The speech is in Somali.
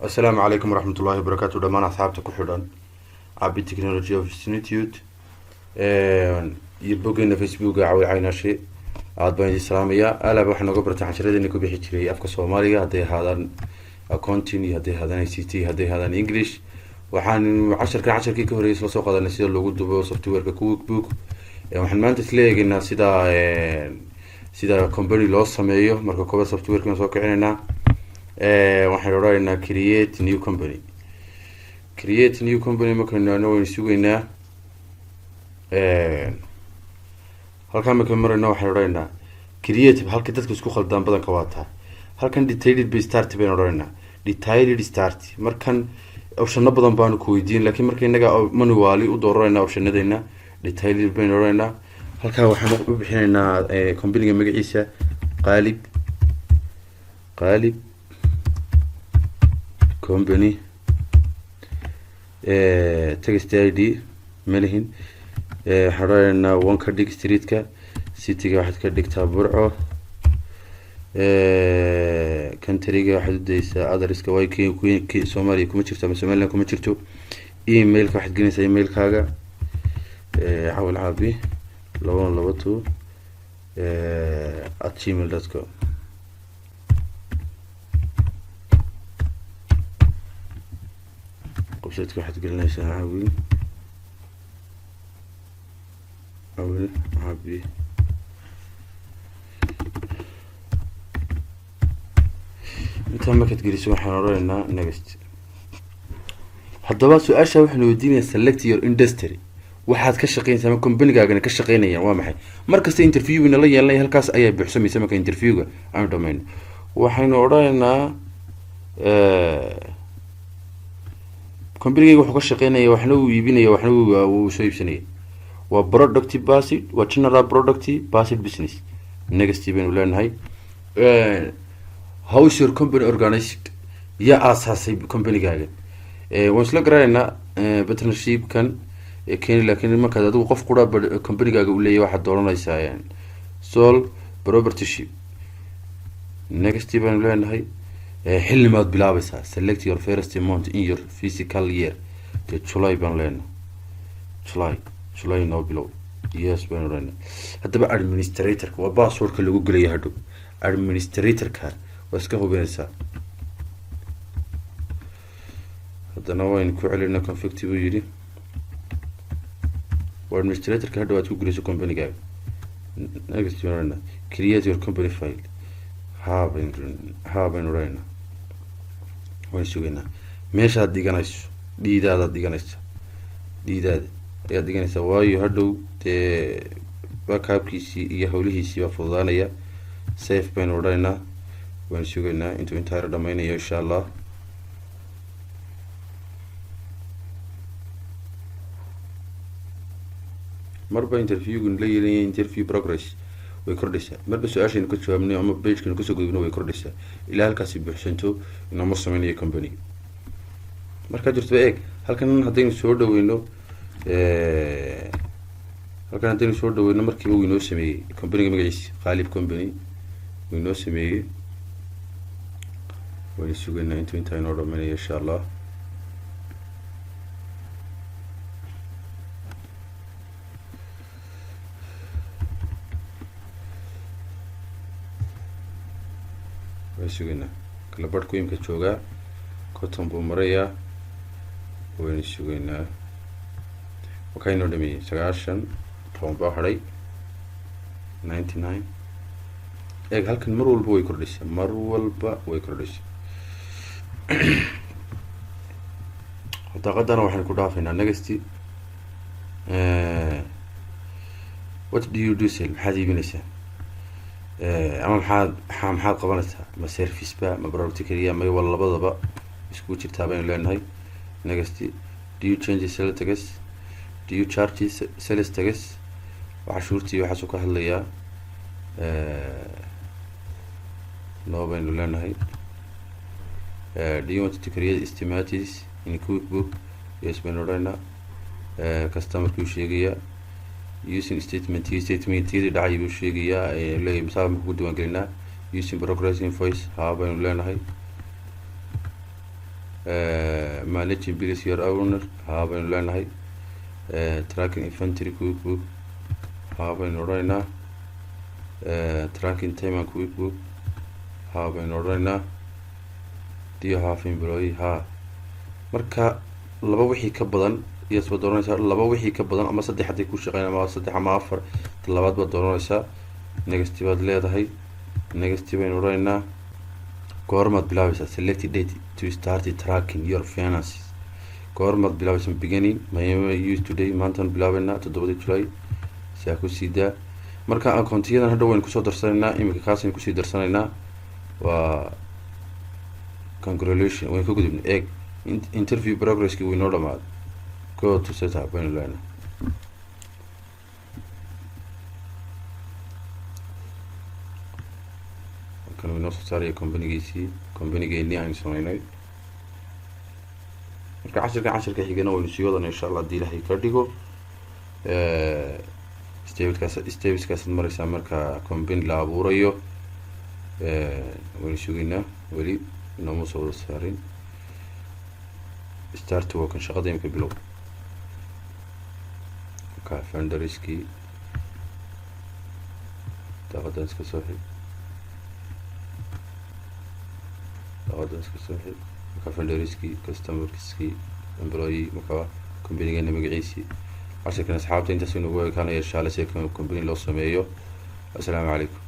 السلام عليكم ورحمة الله وبركاته. دمان أصحابتك كحولان عبي تكنولوجيا في سنتيوت يبقينا فيسبوك عاوي عينا شيء عاد بين الإسلامية ألا بحنا قبرة عن شريد إنكم بيحكي أفكار سومالية هدي هذا أكونتيني هدي هذا أي سي تي هدي هذا إنجليش وحن عشر كي كهري سلا سوق هذا نسير لو قد بو سوفت وير كوك بوك وحن ما أنت تلاقي إن سيدا كومباني لوس سميه مركو كوبا سوفت وير كنا سوق عيننا waxaan odhanaynaa create new company markaynu ano waynu sugaynaa halkaan markaynu marayno waxaan odhanaynaa creative halka dadka isku khaldaan badanka waa taa halkan detailed by start baynu odhanaynaa detailed start markan optionno badan baanu ku weydiin laakiin marka innaga manually u dooranayna optionadayna detailed baynu odhanaynaa halkaan waxaan u bixinaynaa companyga magaciisa qaalib company text ID malihin xaraynaa one ka dhig streetka cityga waxaad ka dhigtaa burco countryga waxaad u daysaa adreska way kii Soomaaliya kuma jirto ama Somaliland kuma jirto emailka waxaad gelinaysaa emailkaaga xawal caabi 222 @gmail.com قبشتك واحد قلنا عاوي عابي انت ما كتقوليش waxaan oranayna next hadaba su'aasha waxaan weydiinaa select your industry waxaad ka shaqeynaysaa ama company-gaaga ka shaqeynayaan waa maxay markasta interview-na la yeelanay halkaas ayaa buuxsamaysa marka interview-ga aan dhameeyno waxaynu oranaynaa company-ga wuxuu ka shaqeynaya waxna uu iibinaya waxna uu soo iibsanaya waa product based waa general product based business next baynu leenahay how is your company organized ya asaasay company-gaaga waan isla garanaynaa partnership kan keen laakiin marka adigu qof qura company-gaaga u leeyahay waxaad dooranaysaa sole proprietorship next baynu leenahay xilli maad bilaabaysaa select your first month in your fiscal year July baan leenahay July no below yes baan leenahay hadaba administrator-ka waa password-ka lagu galayo hadhow administrator-ka waa iska hubinaysaa hadana waan ku celinaa conflict buu yiri waa administrator-ka hadhow aad ku galayso company-gaaga next baan leenahay create your company file baan leenahay waan sugaynaa meeshaad dhiganayso dhiidaadaad dhiganaysa waayo hadhow dee backup-kiisii iyo howlihiisii baa fududaanaya safe baynu odhanaynaa waan sugaynaa intuu intaa dhammaynayo insha allah marba interview-gu la yeelanaya interview progress way kordhaysaa marba su-aashaynu ka jawaabnay ama page-kaynu kasoo gudubno way kordhaysaa ilaa halkaasi buuxsanto inama sameynayo company markaa jirto eeg halkan haddaynu soo dhaweyno markiiba wuu inoo sameeyey company-ga magaciisa qaalib company wuu inoo sameeyey waynu sugaynaa intuu intaa inoo dhameynayo insha allah sugayna kala badhku imka joogaa cotton buu marayaa waynu sugaynaa wakaynoo dhameeyey 90 toban baa hadhay 99 eeg halkan mar walba way kordhaysaa daaqadana waxaan ku dhaafaynaa next what do you do sell maxaad iibinaysaa ama maxaad qabanaysaa ma service ba ma product kaliya ma wala labadaba isku jirtaa baynu leenahay next do you change sales tax do you charge sales tax waxa shuurtii waxa soo ka hadlayaa no baynu leenahay do you want to create estimates in QuickBook yes baynu leenahay customer ku sheegaya using statement dhacay buu sheegayaa leeyahay misaal markuu diiwaan gelinaa using progress invoice baynu leenahay managing bills your owner haa baynu leenahay. Tracking inventory quick book haa baynu odhanaynaa. Tracking time and quick book haa baynu odhanaynaa. Do you have employee haa. marka laba wixii ka badan iyas baad dooranaysaa, laba wixii ka badan ama saddex hadday ku shaqeyn ama saddex ama afar talabaad baad dooranaysaa. Next baad leedahay. Next baynu odhanaynaa. goormaad bilaabaysaa select date to start tracking your finances. goormaad bilaabaysaa beginning may use today maantaan bilaabaynaa 7 July saa ku sii daa. marka akoontiyadan hadhow waynu kusoo darsanaynaa, iminka kaasaynu kusii darsanaynaa. waa congratulation waynu ka gudubnay. eeg interview progresski wuu inoo dhamaaday. go to setup baynu leenahay. kan inoo soo saaraya companygeennii aynu samaynay. marka cashirka xigana waynu sii wadana insha allah haddii ilaahay ka dhigo. stepskaasad maraysaa marka company la abuurayo. waynu sugaynaa, weli inooma soo wada saarin. start waa kan shaqada imika bilow. marka founderskii daaqadan iska soo xig. marka founderskii customerskii employee marka companygeena magaciisii. cashirkan asxaabta intaas nagu ekaanaya insha allah si company loo sameeyo. assalaamu calaykum.